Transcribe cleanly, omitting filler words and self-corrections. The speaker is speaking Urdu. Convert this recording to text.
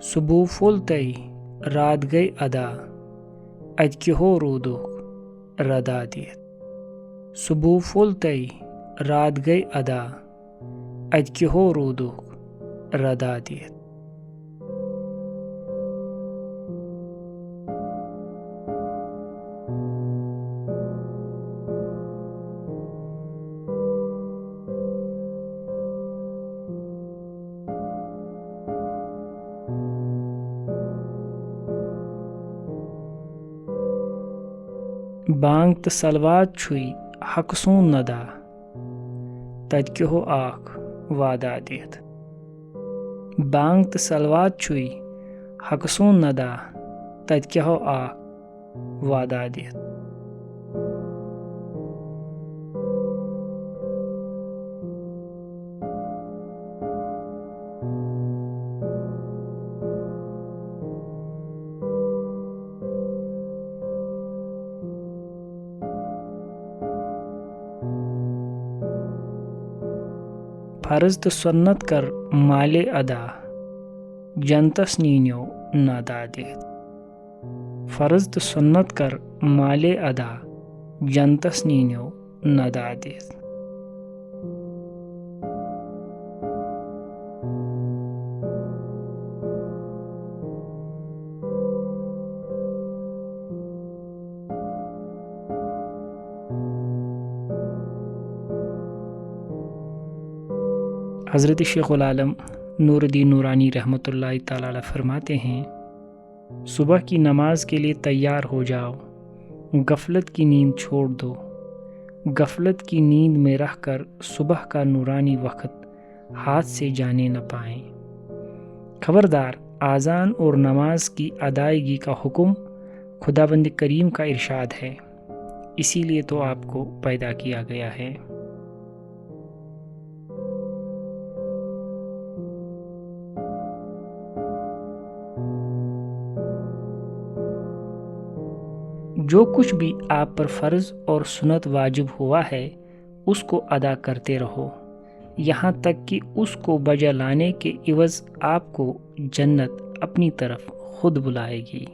صبح پھولتے رات گئی ادا ادکہ ہو رودک ردا دِتھ صبح پھولتے رات گئی ادا ادکہ ہو رودک ردا دِتھ بانگ تو سلوات چھُے حق سون ندا تتہِ ہو اکھ وعدہ دِتھ بانگ تو سلوات چھُے حق سون ندا تتہِ ہو اکھ وعدہ دِتھ فرض تو سنت کر مالے ادا جنتس نینیو ندا دِتھ فرض تو سنت کر مالے ادا جنتس نینیو ندا دِتھ حضرت شیخ العالم نور الدین نورانی رحمۃ اللہ تعالی علیہ فرماتے ہیں، صبح کی نماز کے لیے تیار ہو جاؤ، غفلت کی نیند چھوڑ دو، غفلت کی نیند میں رہ کر صبح کا نورانی وقت ہاتھ سے جانے نہ پائیں۔ خبردار، اذان اور نماز کی ادائیگی کا حکم خداوند کریم کا ارشاد ہے، اسی لیے تو آپ کو پیدا کیا گیا ہے۔ جو کچھ بھی آپ پر فرض اور سنت واجب ہوا ہے اس کو ادا کرتے رہو، یہاں تک کہ اس کو بجا لانے کے عوض آپ کو جنت اپنی طرف خود بلائے گی۔